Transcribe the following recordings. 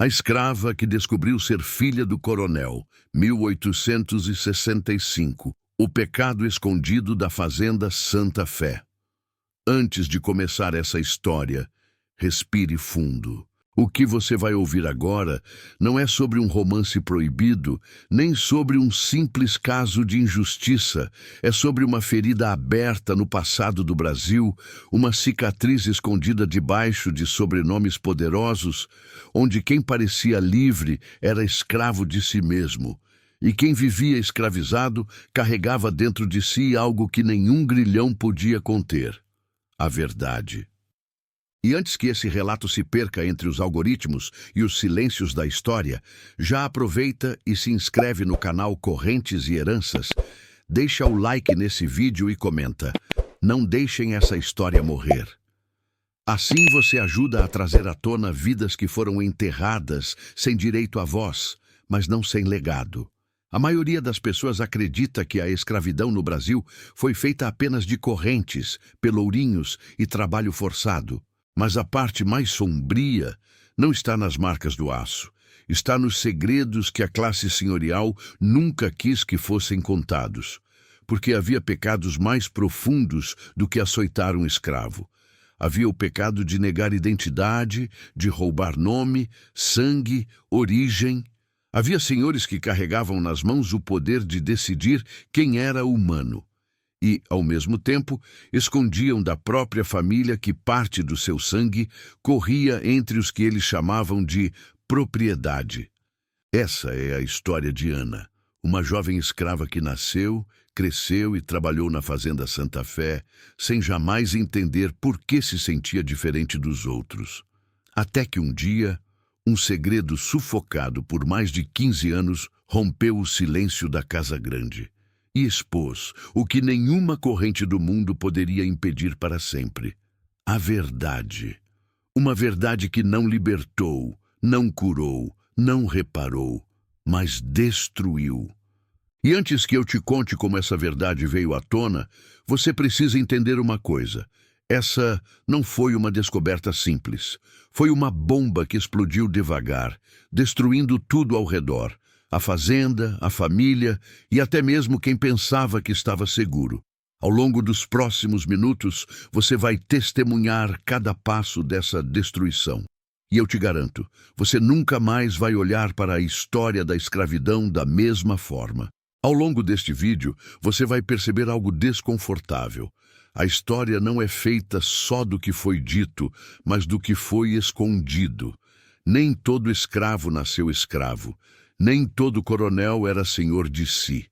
A escrava que descobriu ser filha do coronel, 1865. O pecado escondido da fazenda Santa Fé. Antes de começar essa história, respire fundo. O que você vai ouvir agora não é sobre um romance proibido, nem sobre um simples caso de injustiça. É sobre uma ferida aberta no passado do Brasil, uma cicatriz escondida debaixo de sobrenomes poderosos, onde quem parecia livre era escravo de si mesmo. E quem vivia escravizado carregava dentro de si algo que nenhum grilhão podia conter: a verdade. E antes que esse relato se perca entre os algoritmos e os silêncios da história, já aproveita e se inscreve no canal Correntes e Heranças, deixa o like nesse vídeo e comenta: não deixem essa história morrer. Assim você ajuda a trazer à tona vidas que foram enterradas sem direito à voz, mas não sem legado. A maioria das pessoas acredita que a escravidão no Brasil foi feita apenas de correntes, pelourinhos e trabalho forçado. Mas a parte mais sombria não está nas marcas do aço. Está nos segredos que a classe senhorial nunca quis que fossem contados. Porque havia pecados mais profundos do que açoitar um escravo. Havia o pecado de negar identidade, de roubar nome, sangue, origem. Havia senhores que carregavam nas mãos o poder de decidir quem era humano. E, ao mesmo tempo, escondiam da própria família que parte do seu sangue corria entre os que eles chamavam de propriedade. Essa é a história de Ana, uma jovem escrava que nasceu, cresceu e trabalhou na fazenda Santa Fé, sem jamais entender por que se sentia diferente dos outros. Até que um dia, um segredo sufocado por mais de 15 anos rompeu o silêncio da Casa Grande e expôs o que nenhuma corrente do mundo poderia impedir para sempre: a verdade. Uma verdade que não libertou, não curou, não reparou, mas destruiu. E antes que eu te conte como essa verdade veio à tona, você precisa entender uma coisa. Essa não foi uma descoberta simples. Foi uma bomba que explodiu devagar, destruindo tudo ao redor. A fazenda, a família e até mesmo quem pensava que estava seguro. Ao longo dos próximos minutos, você vai testemunhar cada passo dessa destruição. E eu te garanto, você nunca mais vai olhar para a história da escravidão da mesma forma. Ao longo deste vídeo, você vai perceber algo desconfortável. A história não é feita só do que foi dito, mas do que foi escondido. Nem todo escravo nasceu escravo. Nem todo coronel era senhor de si,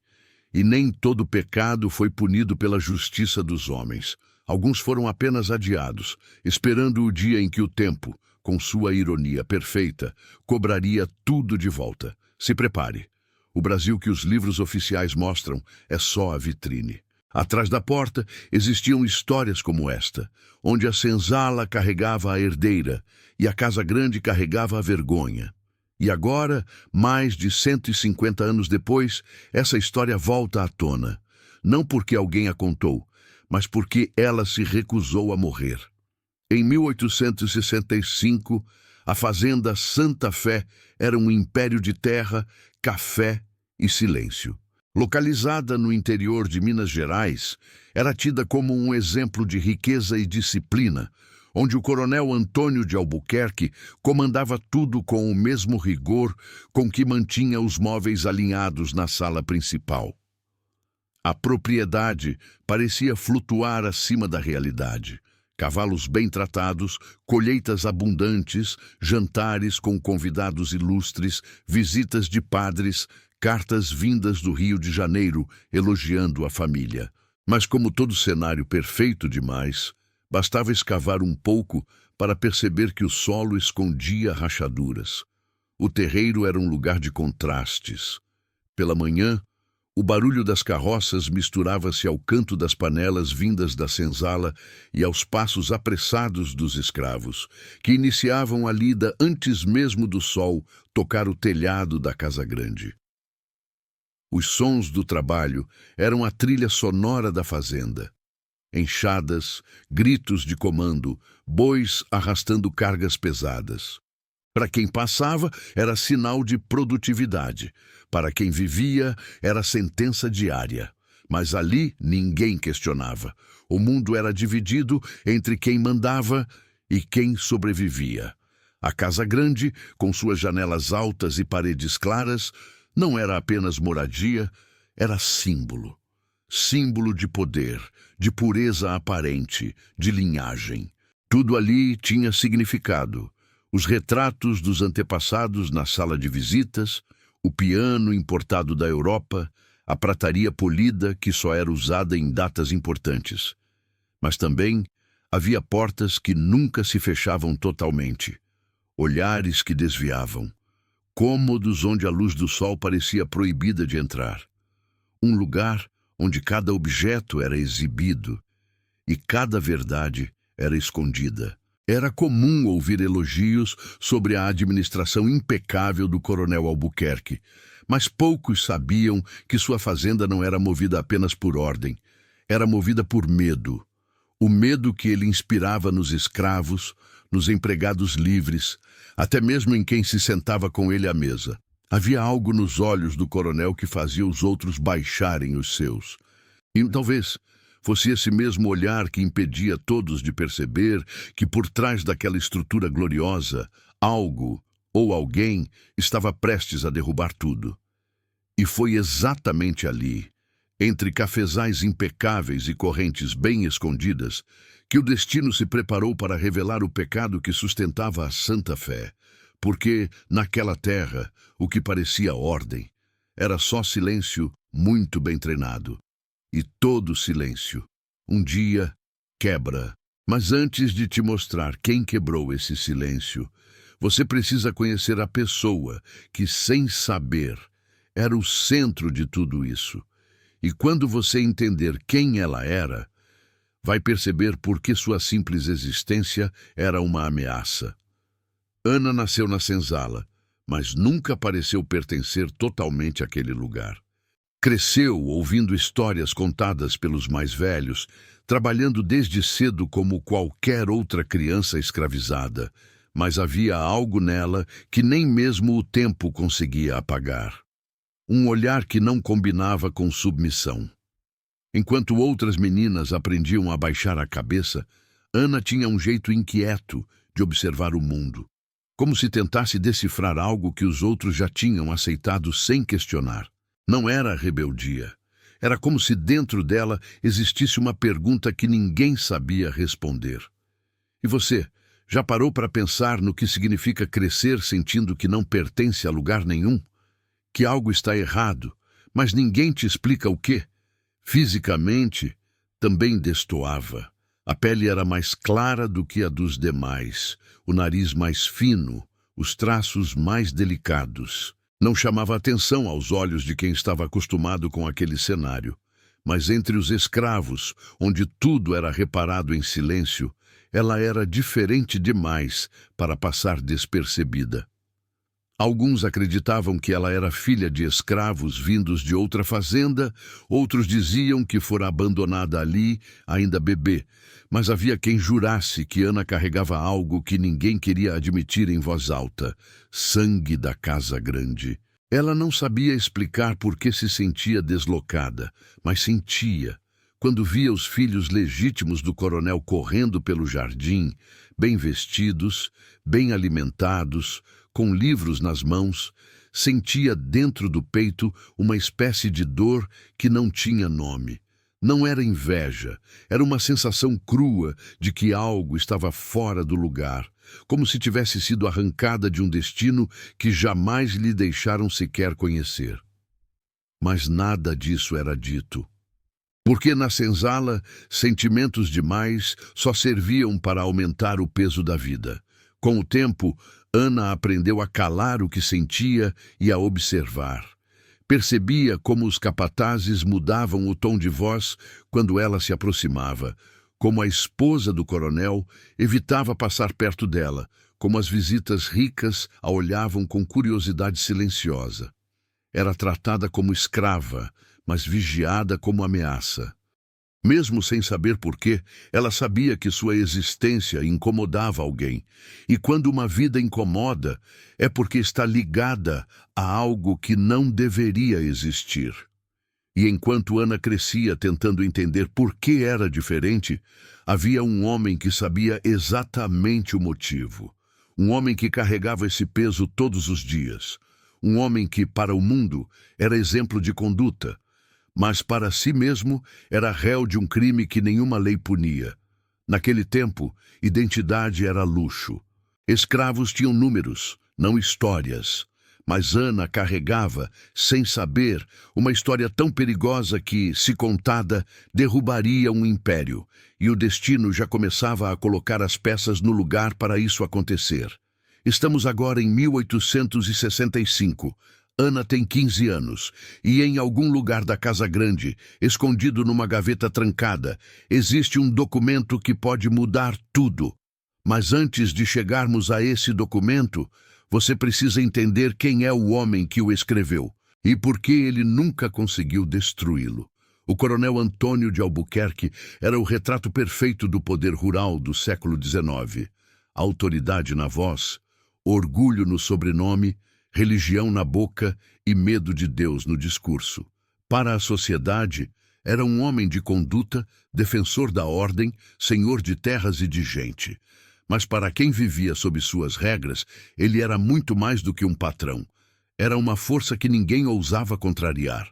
e nem todo pecado foi punido pela justiça dos homens. Alguns foram apenas adiados, esperando o dia em que o tempo, com sua ironia perfeita, cobraria tudo de volta. Se prepare. O Brasil que os livros oficiais mostram é só a vitrine. Atrás da porta existiam histórias como esta, onde a senzala carregava a herdeira e a Casa Grande carregava a vergonha. E agora, mais de 150 anos depois, essa história volta à tona. Não porque alguém a contou, mas porque ela se recusou a morrer. Em 1865, a fazenda Santa Fé era um império de terra, café e silêncio. Localizada no interior de Minas Gerais, era tida como um exemplo de riqueza e disciplina, onde o coronel Antônio de Albuquerque comandava tudo com o mesmo rigor com que mantinha os móveis alinhados na sala principal. A propriedade parecia flutuar acima da realidade. Cavalos bem tratados, colheitas abundantes, jantares com convidados ilustres, visitas de padres, cartas vindas do Rio de Janeiro elogiando a família. Mas como todo cenário perfeito demais, bastava escavar um pouco para perceber que o solo escondia rachaduras. O terreiro era um lugar de contrastes. Pela manhã, o barulho das carroças misturava-se ao canto das panelas vindas da senzala e aos passos apressados dos escravos, que iniciavam a lida antes mesmo do sol tocar o telhado da Casa Grande. Os sons do trabalho eram a trilha sonora da fazenda. Enxadas, gritos de comando, bois arrastando cargas pesadas. Para quem passava, era sinal de produtividade. Para quem vivia, era sentença diária. Mas ali ninguém questionava. O mundo era dividido entre quem mandava e quem sobrevivia. A casa grande, com suas janelas altas e paredes claras, não era apenas moradia, era símbolo. Símbolo de poder, de pureza aparente, de linhagem. Tudo ali tinha significado. Os retratos dos antepassados na sala de visitas, o piano importado da Europa, a prataria polida que só era usada em datas importantes. Mas também havia portas que nunca se fechavam totalmente, olhares que desviavam, cômodos onde a luz do sol parecia proibida de entrar. Um lugar onde cada objeto era exibido e cada verdade era escondida. Era comum ouvir elogios sobre a administração impecável do coronel Albuquerque, mas poucos sabiam que sua fazenda não era movida apenas por ordem, era movida por medo. O medo que ele inspirava nos escravos, nos empregados livres, até mesmo em quem se sentava com ele à mesa. Havia algo nos olhos do coronel que fazia os outros baixarem os seus. E talvez fosse esse mesmo olhar que impedia todos de perceber que por trás daquela estrutura gloriosa, algo ou alguém estava prestes a derrubar tudo. E foi exatamente ali, entre cafezais impecáveis e correntes bem escondidas, que o destino se preparou para revelar o pecado que sustentava a Santa Fé. Porque, naquela terra, o que parecia ordem era só silêncio muito bem treinado. E todo silêncio, um dia, quebra. Mas antes de te mostrar quem quebrou esse silêncio, você precisa conhecer a pessoa que, sem saber, era o centro de tudo isso. E quando você entender quem ela era, vai perceber por que sua simples existência era uma ameaça. Ana nasceu na senzala, mas nunca pareceu pertencer totalmente àquele lugar. Cresceu ouvindo histórias contadas pelos mais velhos, trabalhando desde cedo como qualquer outra criança escravizada, mas havia algo nela que nem mesmo o tempo conseguia apagar. Um olhar que não combinava com submissão. Enquanto outras meninas aprendiam a baixar a cabeça, Ana tinha um jeito inquieto de observar o mundo, como se tentasse decifrar algo que os outros já tinham aceitado sem questionar. Não era rebeldia. Era como se dentro dela existisse uma pergunta que ninguém sabia responder. E você, já parou para pensar no que significa crescer sentindo que não pertence a lugar nenhum? Que algo está errado, mas ninguém te explica o quê? Fisicamente, também destoava. A pele era mais clara do que a dos demais, o nariz mais fino, os traços mais delicados. Não chamava atenção aos olhos de quem estava acostumado com aquele cenário, mas entre os escravos, onde tudo era reparado em silêncio, ela era diferente demais para passar despercebida. Alguns acreditavam que ela era filha de escravos vindos de outra fazenda, outros diziam que fora abandonada ali, ainda bebê, mas havia quem jurasse que Ana carregava algo que ninguém queria admitir em voz alta: sangue da casa grande. Ela não sabia explicar por que se sentia deslocada, mas sentia. Quando via os filhos legítimos do coronel correndo pelo jardim, bem vestidos, bem alimentados, com livros nas mãos, sentia dentro do peito uma espécie de dor que não tinha nome. Não era inveja, era uma sensação crua de que algo estava fora do lugar, como se tivesse sido arrancada de um destino que jamais lhe deixaram sequer conhecer. Mas nada disso era dito. Porque na senzala, sentimentos demais só serviam para aumentar o peso da vida. Com o tempo, Ana aprendeu a calar o que sentia e a observar. Percebia como os capatazes mudavam o tom de voz quando ela se aproximava, como a esposa do coronel evitava passar perto dela, como as visitas ricas a olhavam com curiosidade silenciosa. Era tratada como escrava, mas vigiada como ameaça. Mesmo sem saber por quê, ela sabia que sua existência incomodava alguém. E quando uma vida incomoda, é porque está ligada a algo que não deveria existir. E enquanto Ana crescia tentando entender por que era diferente, havia um homem que sabia exatamente o motivo. Um homem que carregava esse peso todos os dias. Um homem que, para o mundo, era exemplo de conduta, mas para si mesmo era réu de um crime que nenhuma lei punia. Naquele tempo, identidade era luxo. Escravos tinham números, não histórias. Mas Ana carregava, sem saber, uma história tão perigosa que, se contada, derrubaria um império, e o destino já começava a colocar as peças no lugar para isso acontecer. Estamos agora em 1865. Ana tem 15 anos, e em algum lugar da Casa Grande, escondido numa gaveta trancada, existe um documento que pode mudar tudo. Mas antes de chegarmos a esse documento, você precisa entender quem é o homem que o escreveu e por que ele nunca conseguiu destruí-lo. O coronel Antônio de Albuquerque era o retrato perfeito do poder rural do século XIX. Autoridade na voz, orgulho no sobrenome, religião na boca e medo de Deus no discurso. Para a sociedade, era um homem de conduta, defensor da ordem, senhor de terras e de gente. Mas para quem vivia sob suas regras, ele era muito mais do que um patrão. Era uma força que ninguém ousava contrariar.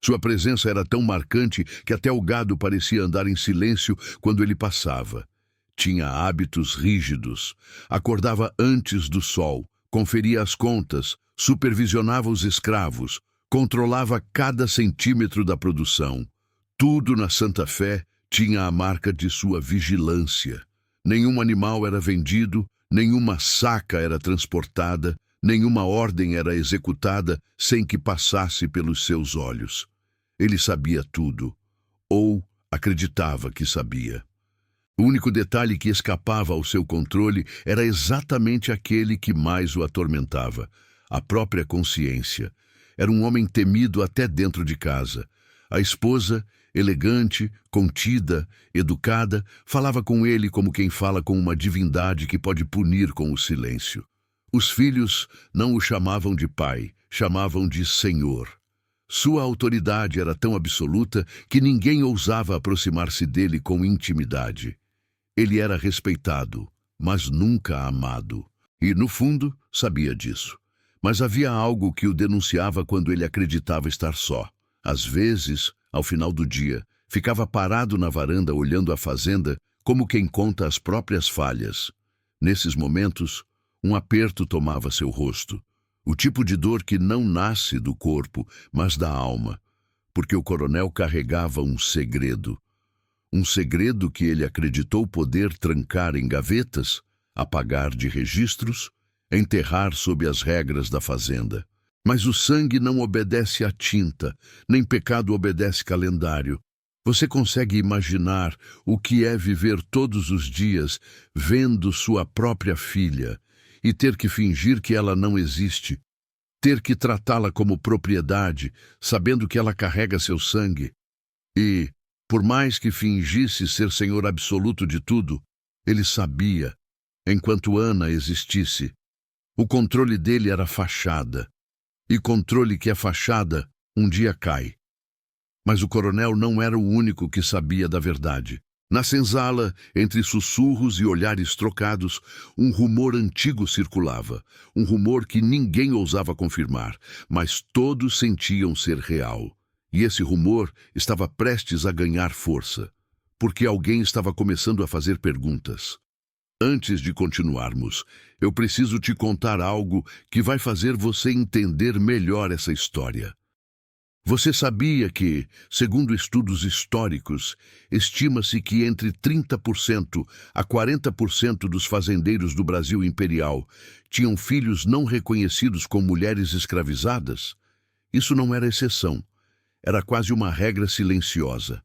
Sua presença era tão marcante que até o gado parecia andar em silêncio quando ele passava. Tinha hábitos rígidos, acordava antes do sol, conferia as contas, supervisionava os escravos, controlava cada centímetro da produção. Tudo na Santa Fé tinha a marca de sua vigilância. Nenhum animal era vendido, nenhuma saca era transportada, nenhuma ordem era executada sem que passasse pelos seus olhos. Ele sabia tudo, ou acreditava que sabia. O único detalhe que escapava ao seu controle era exatamente aquele que mais o atormentava, a própria consciência. Era um homem temido até dentro de casa. A esposa, elegante, contida, educada, falava com ele como quem fala com uma divindade que pode punir com o silêncio. Os filhos não o chamavam de pai, chamavam de senhor. Sua autoridade era tão absoluta que ninguém ousava aproximar-se dele com intimidade. Ele era respeitado, mas nunca amado. E, no fundo, sabia disso. Mas havia algo que o denunciava quando ele acreditava estar só. Às vezes, ao final do dia, ficava parado na varanda olhando a fazenda como quem conta as próprias falhas. Nesses momentos, um aperto tomava seu rosto. O tipo de dor que não nasce do corpo, mas da alma. Porque o coronel carregava um segredo. Um segredo que ele acreditou poder trancar em gavetas, apagar de registros, enterrar sob as regras da fazenda. Mas o sangue não obedece à tinta, nem pecado obedece calendário. Você consegue imaginar o que é viver todos os dias vendo sua própria filha e ter que fingir que ela não existe, ter que tratá-la como propriedade, sabendo que ela carrega seu sangue? E, por mais que fingisse ser senhor absoluto de tudo, ele sabia, enquanto Ana existisse, o controle dele era fachada. E controle que é fachada, um dia cai. Mas o coronel não era o único que sabia da verdade. Na senzala, entre sussurros e olhares trocados, um rumor antigo circulava. Um rumor que ninguém ousava confirmar, mas todos sentiam ser real. E esse rumor estava prestes a ganhar força, porque alguém estava começando a fazer perguntas. Antes de continuarmos, eu preciso te contar algo que vai fazer você entender melhor essa história. Você sabia que, segundo estudos históricos, estima-se que entre 30% a 40% dos fazendeiros do Brasil imperial tinham filhos não reconhecidos como mulheres escravizadas? Isso não era exceção. Era quase uma regra silenciosa.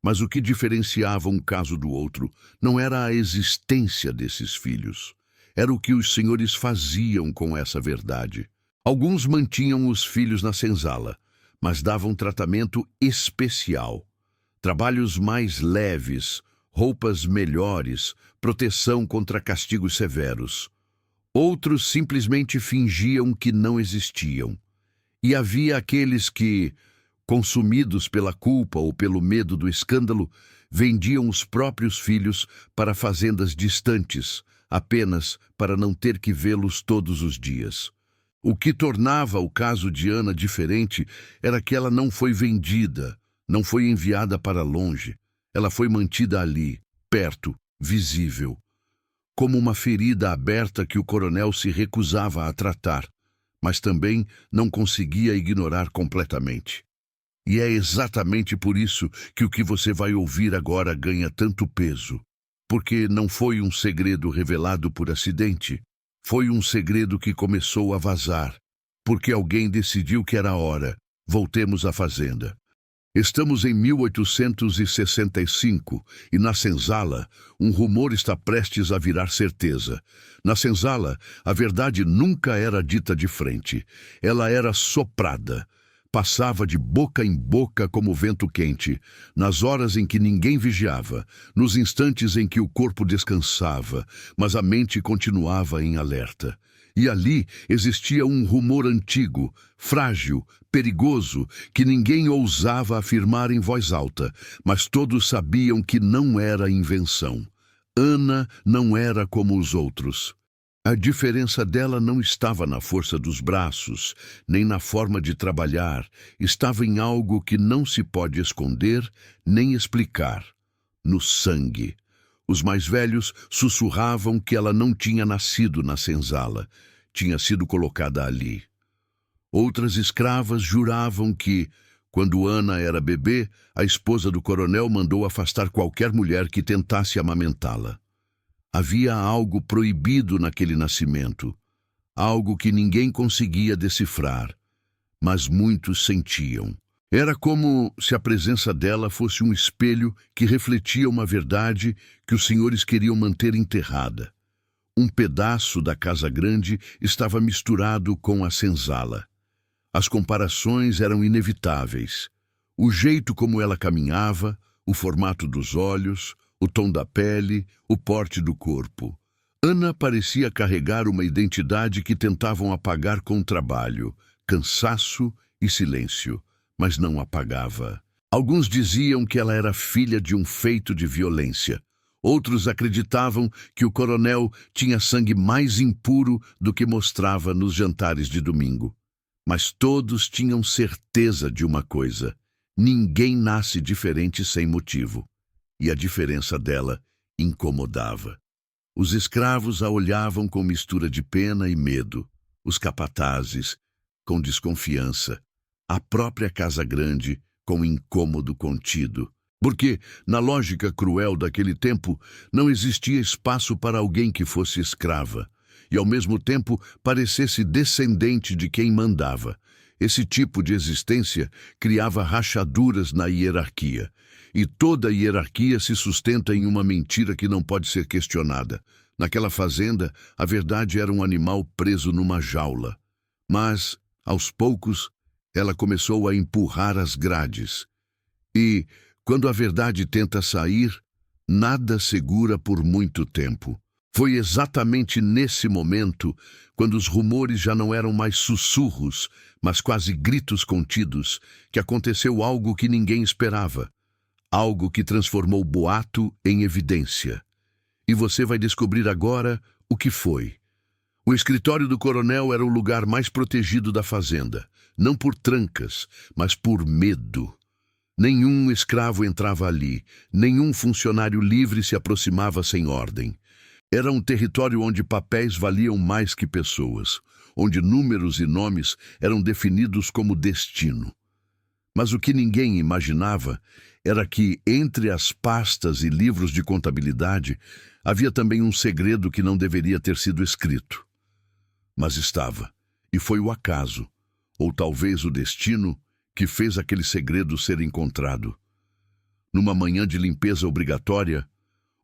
Mas o que diferenciava um caso do outro não era a existência desses filhos. Era o que os senhores faziam com essa verdade. Alguns mantinham os filhos na senzala, mas davam tratamento especial. trabalhos mais leves, roupas melhores, proteção contra castigos severos. Outros simplesmente fingiam que não existiam. E havia aqueles que, consumidos pela culpa ou pelo medo do escândalo, vendiam os próprios filhos para fazendas distantes, apenas para não ter que vê-los todos os dias. O que tornava o caso de Ana diferente era que ela não foi vendida, não foi enviada para longe. Ela foi mantida ali, perto, visível, como uma ferida aberta que o coronel se recusava a tratar, mas também não conseguia ignorar completamente. E é exatamente por isso que o que você vai ouvir agora ganha tanto peso. Porque não foi um segredo revelado por acidente. Foi um segredo que começou a vazar. Porque alguém decidiu que era hora. Voltemos à fazenda. Estamos em 1865 e na senzala, um rumor está prestes a virar certeza. Na senzala, a verdade nunca era dita de frente. Ela era soprada. Passava de boca em boca como vento quente, nas horas em que ninguém vigiava, nos instantes em que o corpo descansava, mas a mente continuava em alerta. E ali existia um rumor antigo, frágil, perigoso, que ninguém ousava afirmar em voz alta, mas todos sabiam que não era invenção. Ana não era como os outros. A diferença dela não estava na força dos braços, nem na forma de trabalhar, estava em algo que não se pode esconder nem explicar: no sangue. Os mais velhos sussurravam que ela não tinha nascido na senzala, tinha sido colocada ali. Outras escravas juravam que, quando Ana era bebê, a esposa do coronel mandou afastar qualquer mulher que tentasse amamentá-la. Havia algo proibido naquele nascimento, algo que ninguém conseguia decifrar, mas muitos sentiam. Era como se a presença dela fosse um espelho que refletia uma verdade que os senhores queriam manter enterrada. Um pedaço da casa grande estava misturado com a senzala. As comparações eram inevitáveis. O jeito como ela caminhava, o formato dos olhos, o tom da pele, o porte do corpo. Ana parecia carregar uma identidade que tentavam apagar com trabalho, cansaço e silêncio, mas não apagava. Alguns diziam que ela era filha de um feito de violência. Outros acreditavam que o coronel tinha sangue mais impuro do que mostrava nos jantares de domingo. Mas todos tinham certeza de uma coisa: ninguém nasce diferente sem motivo. E a diferença dela incomodava. Os escravos a olhavam com mistura de pena e medo, os capatazes com desconfiança, a própria casa grande com incômodo contido. Porque, na lógica cruel daquele tempo, não existia espaço para alguém que fosse escrava e, ao mesmo tempo, parecesse descendente de quem mandava. Esse tipo de existência criava rachaduras na hierarquia. E toda a hierarquia se sustenta em uma mentira que não pode ser questionada. Naquela fazenda, a verdade era um animal preso numa jaula. Mas, aos poucos, ela começou a empurrar as grades. E, quando a verdade tenta sair, nada segura por muito tempo. Foi exatamente nesse momento, quando os rumores já não eram mais sussurros, mas quase gritos contidos, que aconteceu algo que ninguém esperava. Algo que transformou o boato em evidência. E você vai descobrir agora o que foi. O escritório do coronel era o lugar mais protegido da fazenda, não por trancas, mas por medo. Nenhum escravo entrava ali, nenhum funcionário livre se aproximava sem ordem. Era um território onde papéis valiam mais que pessoas, onde números e nomes eram definidos como destino. Mas o que ninguém imaginava era que, entre as pastas e livros de contabilidade, havia também um segredo que não deveria ter sido escrito. Mas estava, e foi o acaso, ou talvez o destino, que fez aquele segredo ser encontrado. Numa manhã de limpeza obrigatória,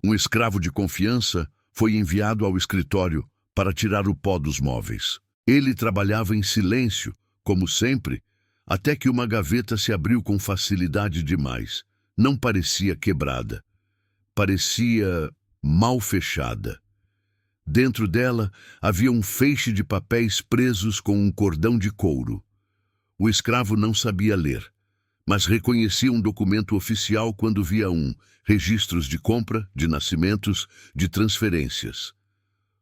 um escravo de confiança foi enviado ao escritório para tirar o pó dos móveis. Ele trabalhava em silêncio, como sempre, até que uma gaveta se abriu com facilidade demais. não parecia quebrada. Parecia mal fechada. Dentro dela havia um feixe de papéis presos com um cordão de couro. O escravo não sabia ler, mas reconhecia um documento oficial quando via registros de compra, de nascimentos, de transferências.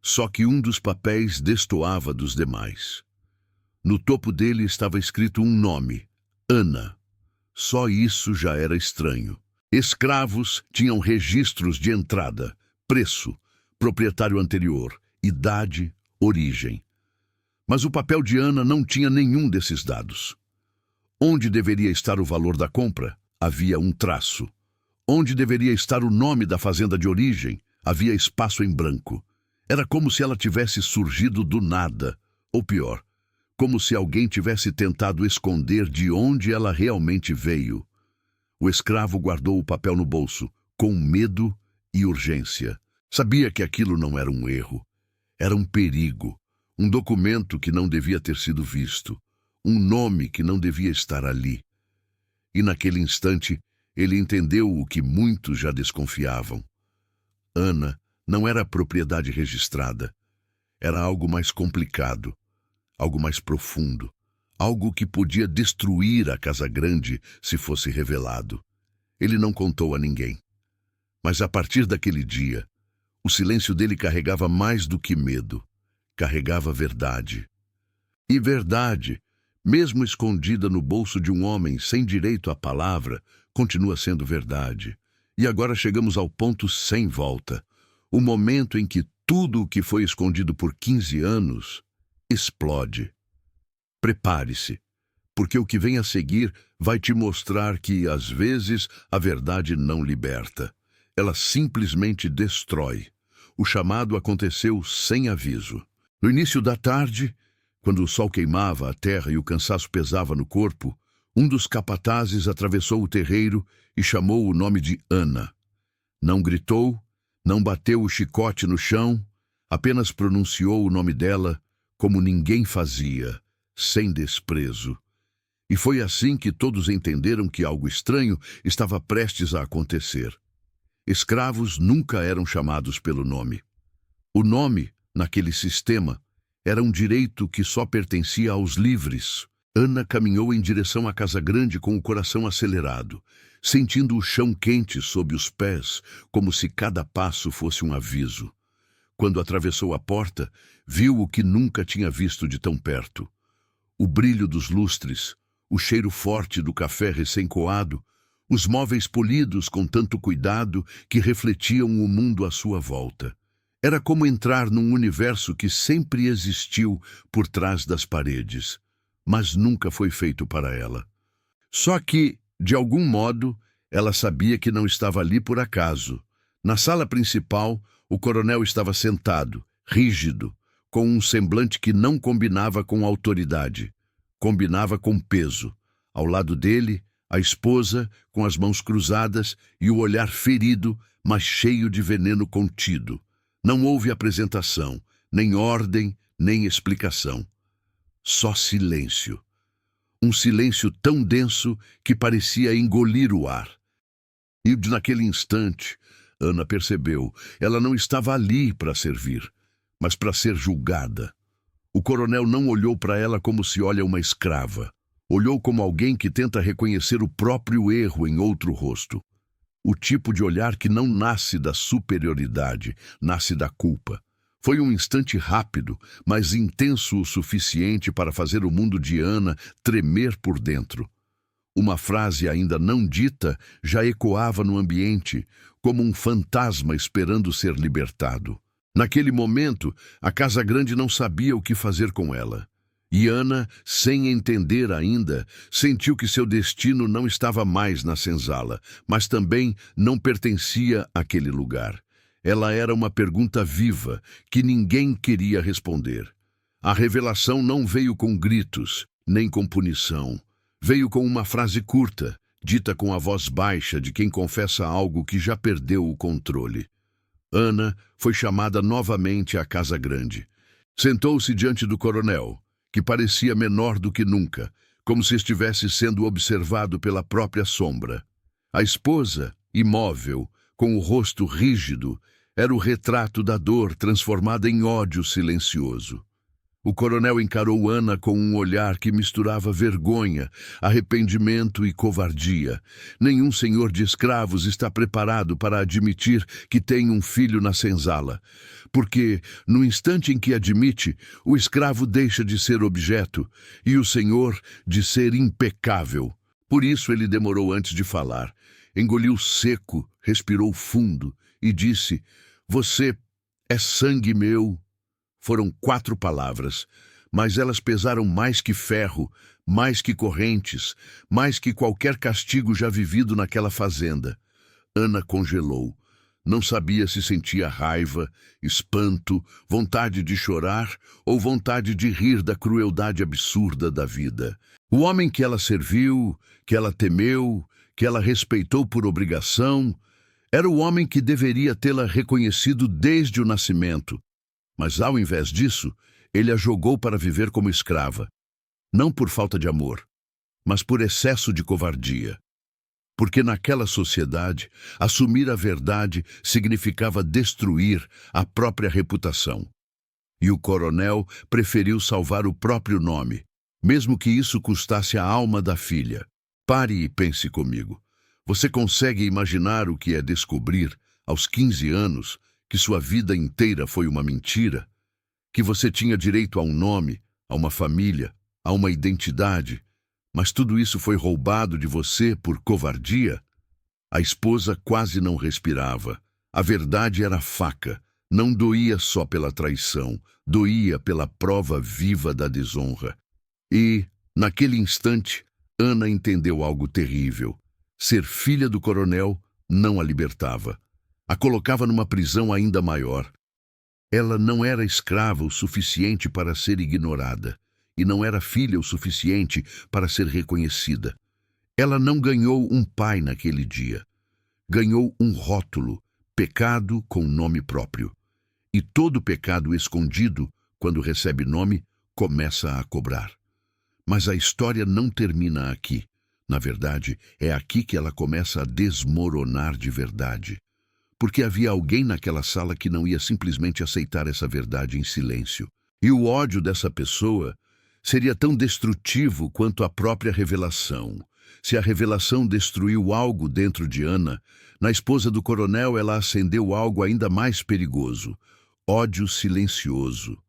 Só que um dos papéis destoava dos demais. No topo dele estava escrito um nome, Ana. Só isso já era estranho. Escravos tinham registros de entrada, preço, proprietário anterior, idade, origem. Mas o papel de Ana não tinha nenhum desses dados. Onde deveria estar o valor da compra, havia um traço. Onde deveria estar o nome da fazenda de origem, havia espaço em branco. Era como se ela tivesse surgido do nada, ou pior, como se alguém tivesse tentado esconder de onde ela realmente veio. O escravo guardou o papel no bolso, com medo e urgência. Sabia que aquilo não era um erro. Era um perigo, um documento que não devia ter sido visto, um nome que não devia estar ali. E naquele instante, ele entendeu o que muitos já desconfiavam. Ana não era propriedade registrada. Era algo mais complicado, algo mais profundo, algo que podia destruir a Casa Grande se fosse revelado. Ele não contou a ninguém. Mas a partir daquele dia, o silêncio dele carregava mais do que medo. Carregava verdade. E verdade, mesmo escondida no bolso de um homem sem direito à palavra, continua sendo verdade. E agora chegamos ao ponto sem volta. O momento em que tudo o que foi escondido por 15 anos explode. Prepare-se, porque o que vem a seguir vai te mostrar que, às vezes, a verdade não liberta. Ela simplesmente destrói. O chamado aconteceu sem aviso. No início da tarde, quando o sol queimava a terra e o cansaço pesava no corpo, um dos capatazes atravessou o terreiro e chamou o nome de Ana. Não gritou, não bateu o chicote no chão, apenas pronunciou o nome dela como ninguém fazia, sem desprezo. E foi assim que todos entenderam que algo estranho estava prestes a acontecer. Escravos nunca eram chamados pelo nome. O nome, naquele sistema, era um direito que só pertencia aos livres. Ana caminhou em direção à Casa Grande com o coração acelerado, sentindo o chão quente sob os pés, como se cada passo fosse um aviso. Quando atravessou a porta, viu o que nunca tinha visto de tão perto. O brilho dos lustres, o cheiro forte do café recém-coado, os móveis polidos com tanto cuidado que refletiam o mundo à sua volta. Era como entrar num universo que sempre existiu por trás das paredes, mas nunca foi feito para ela. Só que, de algum modo, ela sabia que não estava ali por acaso. Na sala principal, o coronel estava sentado, rígido, com um semblante que não combinava com autoridade. Combinava com peso. Ao lado dele, a esposa, com as mãos cruzadas e o olhar ferido, mas cheio de veneno contido. Não houve apresentação, nem ordem, nem explicação. Só silêncio. Um silêncio tão denso que parecia engolir o ar. E naquele instante, Ana percebeu, ela não estava ali para servir, mas para ser julgada. O coronel não olhou para ela como se olha uma escrava. Olhou como alguém que tenta reconhecer o próprio erro em outro rosto. O tipo de olhar que não nasce da superioridade, nasce da culpa. Foi um instante rápido, mas intenso o suficiente para fazer o mundo de Ana tremer por dentro. Uma frase ainda não dita já ecoava no ambiente, como um fantasma esperando ser libertado. Naquele momento, a Casa Grande não sabia o que fazer com ela. E Ana, sem entender ainda, sentiu que seu destino não estava mais na senzala, mas também não pertencia àquele lugar. Ela era uma pergunta viva, que ninguém queria responder. A revelação não veio com gritos, nem com punição. Veio com uma frase curta, dita com a voz baixa de quem confessa algo que já perdeu o controle. Ana foi chamada novamente à Casa Grande. Sentou-se diante do coronel, que parecia menor do que nunca, como se estivesse sendo observado pela própria sombra. A esposa, imóvel, com o rosto rígido, era o retrato da dor transformada em ódio silencioso. O coronel encarou Ana com um olhar que misturava vergonha, arrependimento e covardia. Nenhum senhor de escravos está preparado para admitir que tem um filho na senzala, porque, no instante em que admite, o escravo deixa de ser objeto e o senhor de ser impecável. Por isso ele demorou antes de falar. Engoliu seco, respirou fundo e disse: "Você é sangue meu." Foram 4 palavras, mas elas pesaram mais que ferro, mais que correntes, mais que qualquer castigo já vivido naquela fazenda. Ana congelou. Não sabia se sentia raiva, espanto, vontade de chorar ou vontade de rir da crueldade absurda da vida. O homem que ela serviu, que ela temeu, que ela respeitou por obrigação, era o homem que deveria tê-la reconhecido desde o nascimento. Mas, ao invés disso, ele a jogou para viver como escrava. Não por falta de amor, mas por excesso de covardia. Porque naquela sociedade, assumir a verdade significava destruir a própria reputação. E o coronel preferiu salvar o próprio nome, mesmo que isso custasse a alma da filha. Pare e pense comigo. Você consegue imaginar o que é descobrir, aos 15 anos, que sua vida inteira foi uma mentira? Que você tinha direito a um nome, a uma família, a uma identidade, mas tudo isso foi roubado de você por covardia? A esposa quase não respirava. A verdade era faca. Não doía só pela traição, doía pela prova viva da desonra. E, naquele instante, Ana entendeu algo terrível. Ser filha do coronel não a libertava. A colocava numa prisão ainda maior. Ela não era escrava o suficiente para ser ignorada, e não era filha o suficiente para ser reconhecida. Ela não ganhou um pai naquele dia. Ganhou um rótulo, pecado com nome próprio. E todo pecado escondido, quando recebe nome, começa a cobrar. Mas a história não termina aqui. Na verdade, é aqui que ela começa a desmoronar de verdade. Porque havia alguém naquela sala que não ia simplesmente aceitar essa verdade em silêncio. E o ódio dessa pessoa seria tão destrutivo quanto a própria revelação. Se a revelação destruiu algo dentro de Ana, na esposa do coronel ela acendeu algo ainda mais perigoso: ódio silencioso.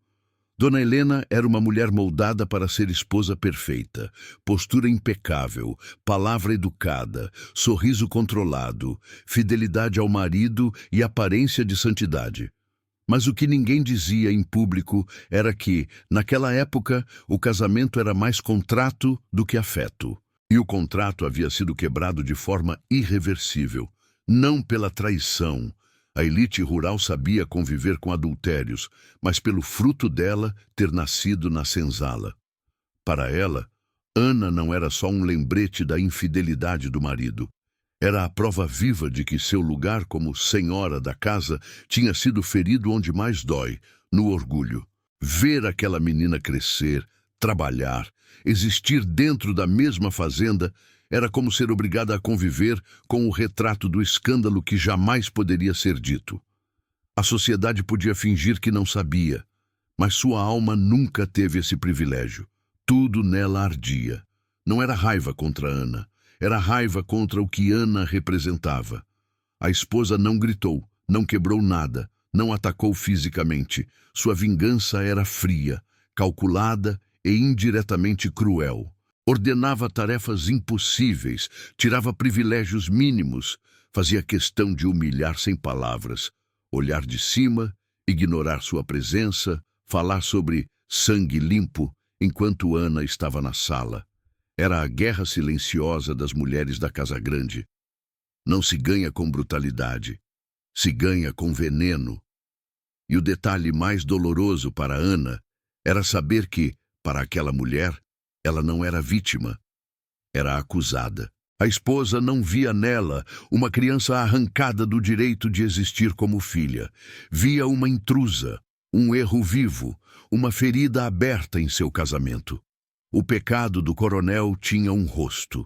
Dona Helena era uma mulher moldada para ser esposa perfeita, postura impecável, palavra educada, sorriso controlado, fidelidade ao marido e aparência de santidade. Mas o que ninguém dizia em público era que, naquela época, o casamento era mais contrato do que afeto. E o contrato havia sido quebrado de forma irreversível, não pela traição. A elite rural sabia conviver com adultérios, mas pelo fruto dela ter nascido na senzala. Para ela, Ana não era só um lembrete da infidelidade do marido. Era a prova viva de que seu lugar como senhora da casa tinha sido ferido onde mais dói, no orgulho. Ver aquela menina crescer, trabalhar, existir dentro da mesma fazenda era como ser obrigada a conviver com o retrato do escândalo que jamais poderia ser dito. A sociedade podia fingir que não sabia, mas sua alma nunca teve esse privilégio. Tudo nela ardia. Não era raiva contra Ana, era raiva contra o que Ana representava. A esposa não gritou, não quebrou nada, não atacou fisicamente. Sua vingança era fria, calculada e indiretamente cruel. Ordenava tarefas impossíveis, tirava privilégios mínimos, fazia questão de humilhar sem palavras, olhar de cima, ignorar sua presença, falar sobre sangue limpo, enquanto Ana estava na sala. Era a guerra silenciosa das mulheres da Casa Grande. Não se ganha com brutalidade, se ganha com veneno. E o detalhe mais doloroso para Ana era saber que, para aquela mulher, ela não era vítima, era acusada. A esposa não via nela uma criança arrancada do direito de existir como filha. Via uma intrusa, um erro vivo, uma ferida aberta em seu casamento. O pecado do coronel tinha um rosto,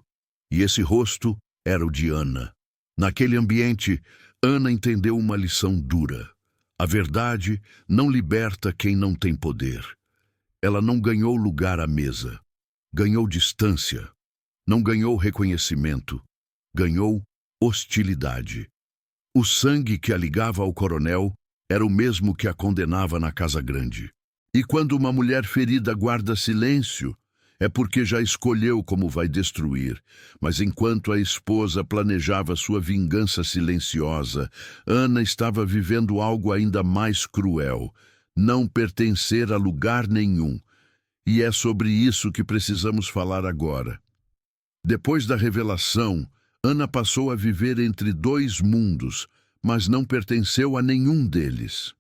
e esse rosto era o de Ana. Naquele ambiente, Ana entendeu uma lição dura. A verdade não liberta quem não tem poder. Ela não ganhou lugar à mesa. Ganhou distância. Não ganhou reconhecimento. Ganhou hostilidade. O sangue que a ligava ao coronel era o mesmo que a condenava na Casa Grande. E quando uma mulher ferida guarda silêncio, é porque já escolheu como vai destruir. Mas enquanto a esposa planejava sua vingança silenciosa, Ana estava vivendo algo ainda mais cruel: não pertencer a lugar nenhum. E é sobre isso que precisamos falar agora. Depois da revelação, Ana passou a viver entre dois mundos, mas não pertenceu a nenhum deles.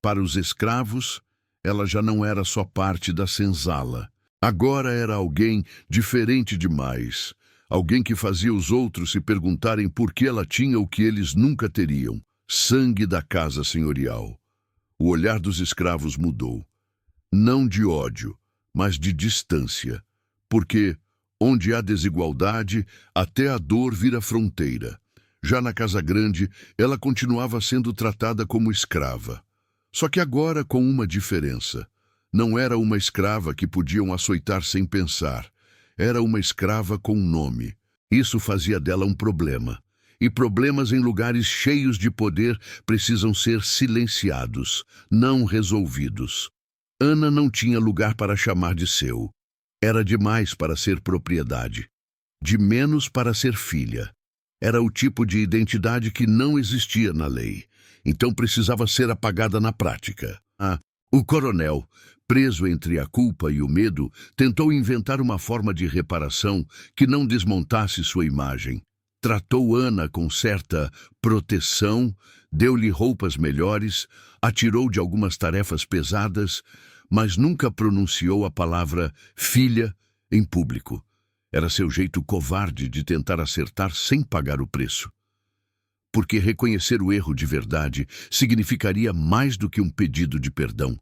Para os escravos, ela já não era só parte da senzala. Agora era alguém diferente demais. Alguém que fazia os outros se perguntarem por que ela tinha o que eles nunca teriam: sangue da casa senhorial. O olhar dos escravos mudou. Não de ódio, mas de distância. Porque, onde há desigualdade, até a dor vira fronteira. Já na Casa Grande, ela continuava sendo tratada como escrava. Só que agora com uma diferença. Não era uma escrava que podiam açoitar sem pensar. Era uma escrava com nome. Isso fazia dela um problema. E problemas em lugares cheios de poder precisam ser silenciados, não resolvidos. Ana não tinha lugar para chamar de seu. Era demais para ser propriedade. De menos para ser filha. Era o tipo de identidade que não existia na lei. Então precisava ser apagada na prática. O coronel, preso entre a culpa e o medo, tentou inventar uma forma de reparação que não desmontasse sua imagem. Tratou Ana com certa proteção, deu-lhe roupas melhores, atirou de algumas tarefas pesadas, mas nunca pronunciou a palavra filha em público. Era seu jeito covarde de tentar acertar sem pagar o preço. Porque reconhecer o erro de verdade significaria mais do que um pedido de perdão.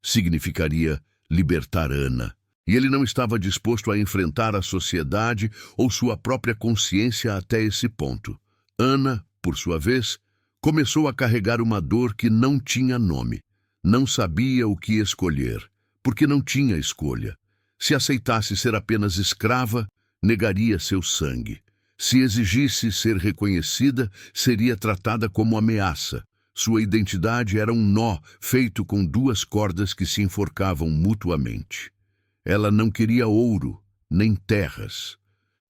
Significaria libertar Ana. E ele não estava disposto a enfrentar a sociedade ou sua própria consciência até esse ponto. Ana, por sua vez, começou a carregar uma dor que não tinha nome. Não sabia o que escolher, porque não tinha escolha. Se aceitasse ser apenas escrava, negaria seu sangue. Se exigisse ser reconhecida, seria tratada como ameaça. Sua identidade era um nó feito com duas cordas que se enforcavam mutuamente. Ela não queria ouro, nem terras.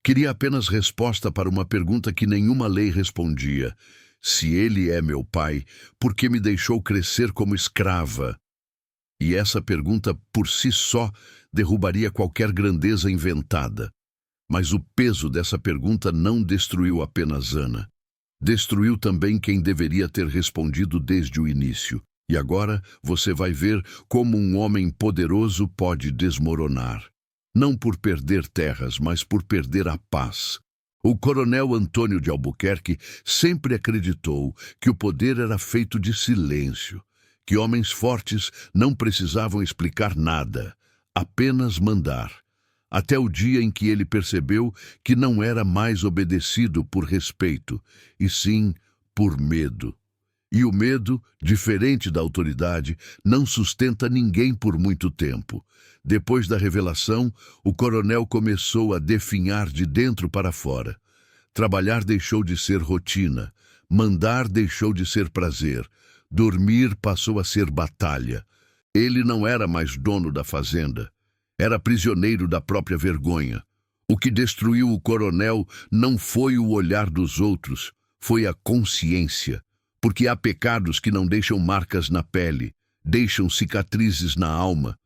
Queria apenas resposta para uma pergunta que nenhuma lei respondia. Se ele é meu pai, por que me deixou crescer como escrava? E essa pergunta, por si só, derrubaria qualquer grandeza inventada. Mas o peso dessa pergunta não destruiu apenas Ana. Destruiu também quem deveria ter respondido desde o início. E agora você vai ver como um homem poderoso pode desmoronar. Não por perder terras, mas por perder a paz. O coronel Antônio de Albuquerque sempre acreditou que o poder era feito de silêncio, que homens fortes não precisavam explicar nada, apenas mandar. Até o dia em que ele percebeu que não era mais obedecido por respeito, e sim por medo. E o medo, diferente da autoridade, não sustenta ninguém por muito tempo. Depois da revelação, o coronel começou a definhar de dentro para fora. Trabalhar deixou de ser rotina, mandar deixou de ser prazer, dormir passou a ser batalha. Ele não era mais dono da fazenda, era prisioneiro da própria vergonha. O que destruiu o coronel não foi o olhar dos outros, foi a consciência. Porque há pecados que não deixam marcas na pele, deixam cicatrizes na alma.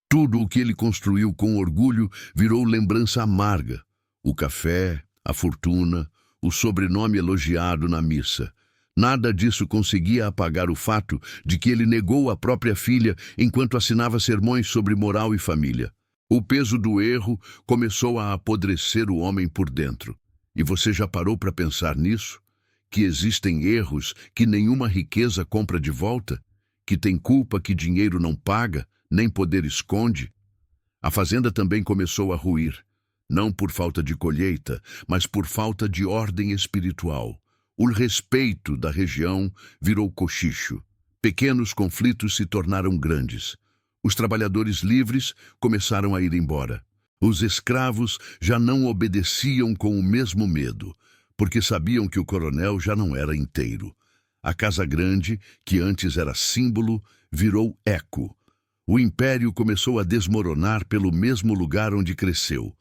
Tudo o que ele construiu com orgulho virou lembrança amarga. O café, a fortuna, o sobrenome elogiado na missa. Nada disso conseguia apagar o fato de que ele negou a própria filha enquanto assinava sermões sobre moral e família. O peso do erro começou a apodrecer o homem por dentro. E você já parou para pensar nisso? Que existem erros que nenhuma riqueza compra de volta? Que tem culpa que dinheiro não paga, nem poder esconde? A fazenda também começou a ruir. Não por falta de colheita, mas por falta de ordem espiritual. O respeito da região virou cochicho. Pequenos conflitos se tornaram grandes. Os trabalhadores livres começaram a ir embora. Os escravos já não obedeciam com o mesmo medo, porque sabiam que o coronel já não era inteiro. A Casa Grande, que antes era símbolo, virou eco. O império começou a desmoronar pelo mesmo lugar onde cresceu,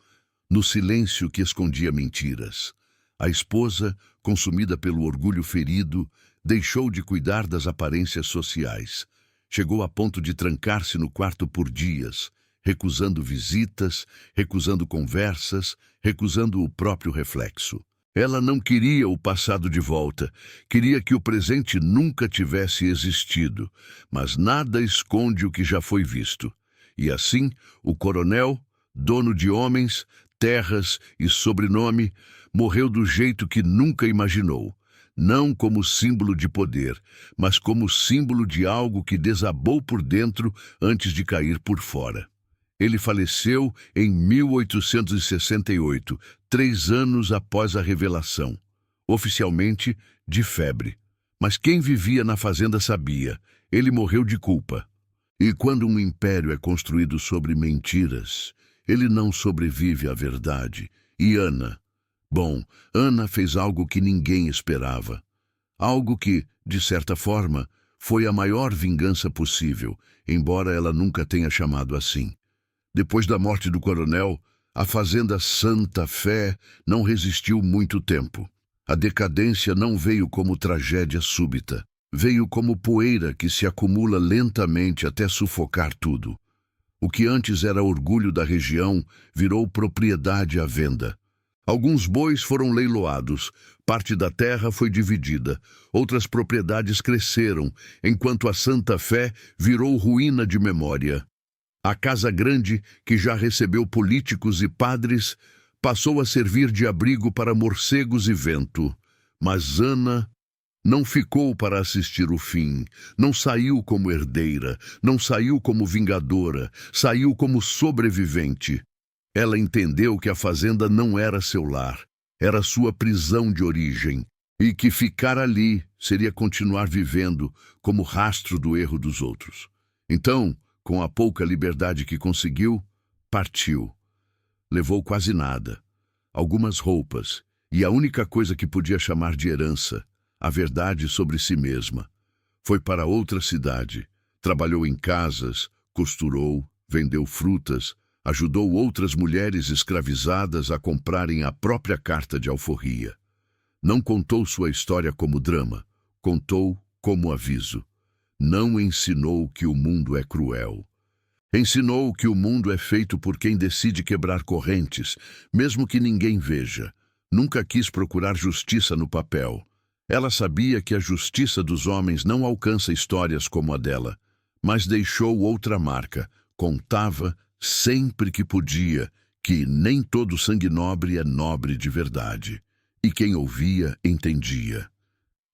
no silêncio que escondia mentiras. A esposa, consumida pelo orgulho ferido, deixou de cuidar das aparências sociais. Chegou a ponto de trancar-se no quarto por dias, recusando visitas, recusando conversas, recusando o próprio reflexo. Ela não queria o passado de volta, queria que o presente nunca tivesse existido, mas nada esconde o que já foi visto. E assim, o coronel, dono de homens, terras e sobrenome, morreu do jeito que nunca imaginou, não como símbolo de poder, mas como símbolo de algo que desabou por dentro antes de cair por fora. Ele faleceu em 1868, 3 anos após a revelação, oficialmente de febre. Mas quem vivia na fazenda sabia, ele morreu de culpa. E quando um império é construído sobre mentiras, ele não sobrevive à verdade. E Ana? Bom, Ana fez algo que ninguém esperava. Algo que, de certa forma, foi a maior vingança possível, embora ela nunca tenha chamado assim. Depois da morte do coronel, a fazenda Santa Fé não resistiu muito tempo. A decadência não veio como tragédia súbita. Veio como poeira que se acumula lentamente até sufocar tudo. O que antes era orgulho da região virou propriedade à venda. Alguns bois foram leiloados, parte da terra foi dividida, outras propriedades cresceram, enquanto a Santa Fé virou ruína de memória. A Casa Grande, que já recebeu políticos e padres, passou a servir de abrigo para morcegos e vento. Mas Ana não ficou para assistir o fim, não saiu como herdeira, não saiu como vingadora, saiu como sobrevivente. Ela entendeu que a fazenda não era seu lar, era sua prisão de origem, e que ficar ali seria continuar vivendo como rastro do erro dos outros. Então, com a pouca liberdade que conseguiu, partiu. Levou quase nada, algumas roupas, e a única coisa que podia chamar de herança, a verdade sobre si mesma. Foi para outra cidade, trabalhou em casas, costurou, vendeu frutas, ajudou outras mulheres escravizadas a comprarem a própria carta de alforria. Não contou sua história como drama, contou como aviso. Não ensinou que o mundo é cruel. Ensinou que o mundo é feito por quem decide quebrar correntes, mesmo que ninguém veja. Nunca quis procurar justiça no papel. Ela sabia que a justiça dos homens não alcança histórias como a dela, mas deixou outra marca. Contava, sempre que podia, que nem todo sangue nobre é nobre de verdade. E quem ouvia, entendia.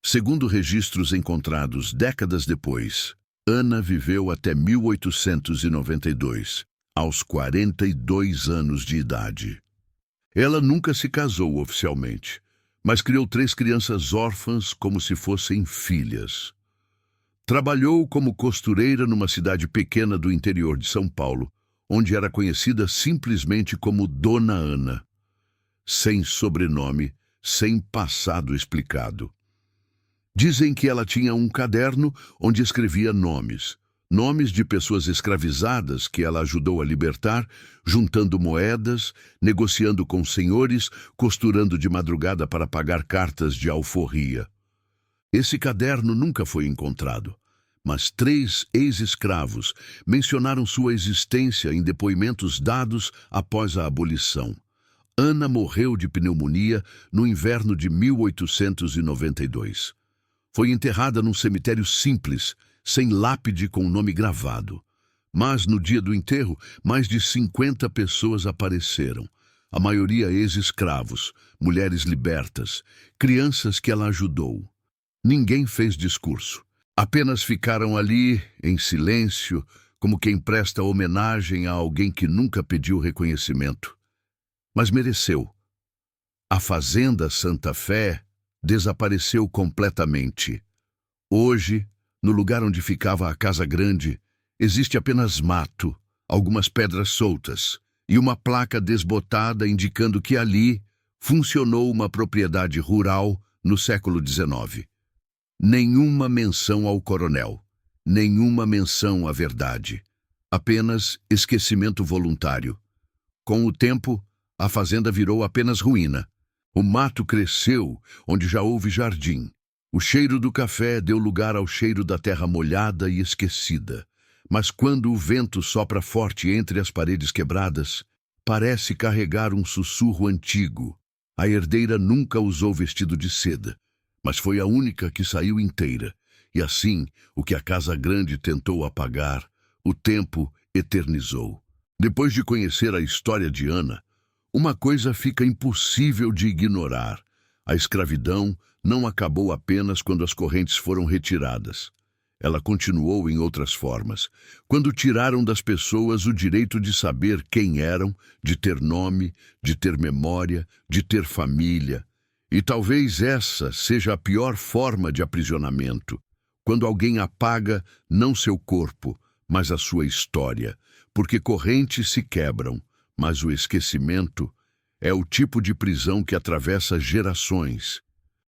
Segundo registros encontrados décadas depois, Ana viveu até 1892, aos 42 anos de idade. Ela nunca se casou oficialmente, mas criou 3 crianças órfãs como se fossem filhas. Trabalhou como costureira numa cidade pequena do interior de São Paulo, onde era conhecida simplesmente como Dona Ana, sem sobrenome, sem passado explicado. Dizem que ela tinha um caderno onde escrevia nomes de pessoas escravizadas que ela ajudou a libertar, juntando moedas, negociando com senhores, costurando de madrugada para pagar cartas de alforria. Esse caderno nunca foi encontrado, mas 3 ex-escravos mencionaram sua existência em depoimentos dados após a abolição. Ana morreu de pneumonia no inverno de 1892. Foi enterrada num cemitério simples, sem lápide com o nome gravado. Mas, no dia do enterro, mais de 50 pessoas apareceram. A maioria ex-escravos, mulheres libertas, crianças que ela ajudou. Ninguém fez discurso. Apenas ficaram ali, em silêncio, como quem presta homenagem a alguém que nunca pediu reconhecimento. mas mereceu. A Fazenda Santa Fé desapareceu completamente. Hoje, no lugar onde ficava a Casa Grande, existe apenas mato, algumas pedras soltas e uma placa desbotada indicando que ali funcionou uma propriedade rural no século XIX. Nenhuma menção ao coronel, nenhuma menção à verdade. Apenas esquecimento voluntário. Com o tempo, a fazenda virou apenas ruína. O mato cresceu onde já houve jardim. O cheiro do café deu lugar ao cheiro da terra molhada e esquecida. Mas quando o vento sopra forte entre as paredes quebradas, parece carregar um sussurro antigo. A herdeira nunca usou vestido de seda, mas foi a única que saiu inteira. E assim, o que a Casa Grande tentou apagar, o tempo eternizou. Depois de conhecer a história de Ana, uma coisa fica impossível de ignorar. A escravidão não acabou apenas quando as correntes foram retiradas. Ela continuou em outras formas, quando tiraram das pessoas o direito de saber quem eram, de ter nome, de ter memória, de ter família. E talvez essa seja a pior forma de aprisionamento, quando alguém apaga não seu corpo, mas a sua história, porque correntes se quebram, mas o esquecimento é o tipo de prisão que atravessa gerações.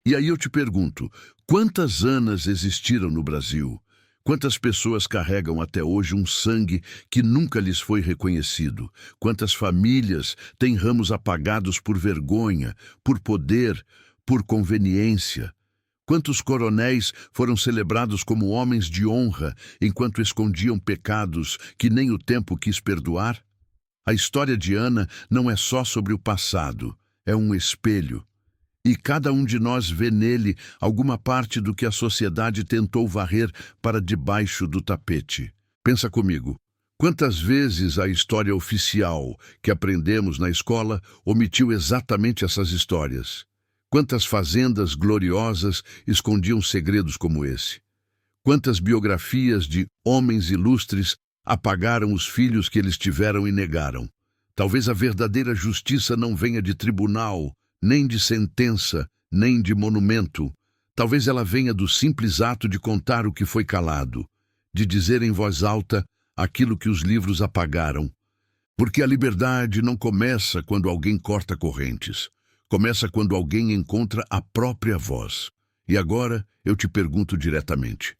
E aí eu te pergunto, quantas Anas existiram no Brasil? Quantas pessoas carregam até hoje um sangue que nunca lhes foi reconhecido? Quantas famílias têm ramos apagados por vergonha, por poder, por conveniência? Quantos coronéis foram celebrados como homens de honra enquanto escondiam pecados que nem o tempo quis perdoar? A história de Ana não é só sobre o passado, é um espelho. E cada um de nós vê nele alguma parte do que a sociedade tentou varrer para debaixo do tapete. Pensa comigo, quantas vezes a história oficial que aprendemos na escola omitiu exatamente essas histórias? Quantas fazendas gloriosas escondiam segredos como esse? Quantas biografias de homens ilustres apagaram os filhos que eles tiveram e negaram? Talvez a verdadeira justiça não venha de tribunal, nem de sentença, nem de monumento. Talvez ela venha do simples ato de contar o que foi calado, de dizer em voz alta aquilo que os livros apagaram. Porque a liberdade não começa quando alguém corta correntes. Começa quando alguém encontra a própria voz. E agora eu te pergunto diretamente: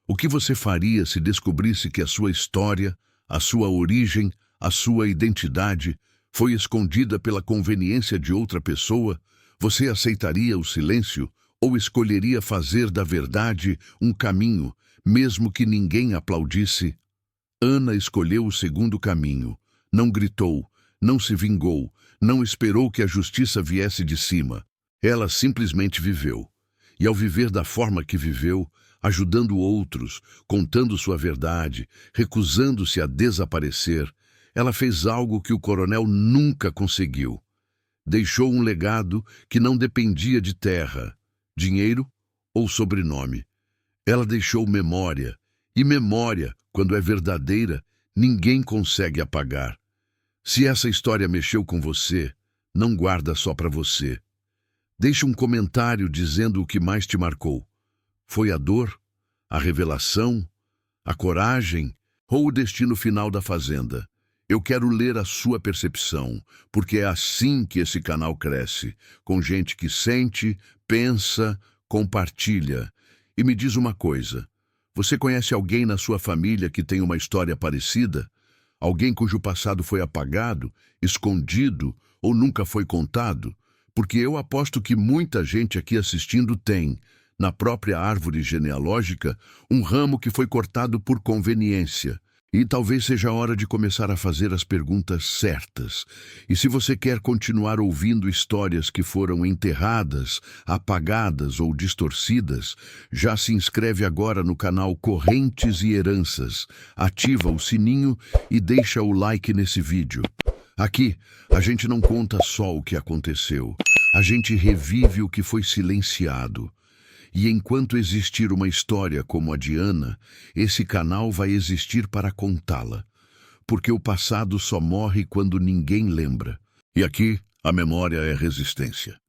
o que você faria se descobrisse que a sua história, a sua origem, a sua identidade foi escondida pela conveniência de outra pessoa? Você aceitaria o silêncio ou escolheria fazer da verdade um caminho, mesmo que ninguém aplaudisse? Ana escolheu o segundo caminho. Não gritou, não se vingou, não esperou que a justiça viesse de cima. Ela simplesmente viveu. E ao viver da forma que viveu, ajudando outros, contando sua verdade, recusando-se a desaparecer, ela fez algo que o coronel nunca conseguiu. Deixou um legado que não dependia de terra, dinheiro ou sobrenome. Ela deixou memória, e memória, quando é verdadeira, ninguém consegue apagar. Se essa história mexeu com você, não guarda só para você. Deixe um comentário dizendo o que mais te marcou. Foi a dor, a revelação, a coragem ou o destino final da fazenda? Eu quero ler a sua percepção, porque é assim que esse canal cresce, com gente que sente, pensa, compartilha. E me diz uma coisa, você conhece alguém na sua família que tem uma história parecida? Alguém cujo passado foi apagado, escondido ou nunca foi contado? Porque eu aposto que muita gente aqui assistindo tem, na própria árvore genealógica, um ramo que foi cortado por conveniência. E talvez seja a hora de começar a fazer as perguntas certas. E se você quer continuar ouvindo histórias que foram enterradas, apagadas ou distorcidas, já se inscreve agora no canal Correntes e Heranças, ativa o sininho e deixa o like nesse vídeo. Aqui, a gente não conta só o que aconteceu, a gente revive o que foi silenciado. E enquanto existir uma história como a de Ana, esse canal vai existir para contá-la. Porque o passado só morre quando ninguém lembra. E aqui, a memória é resistência.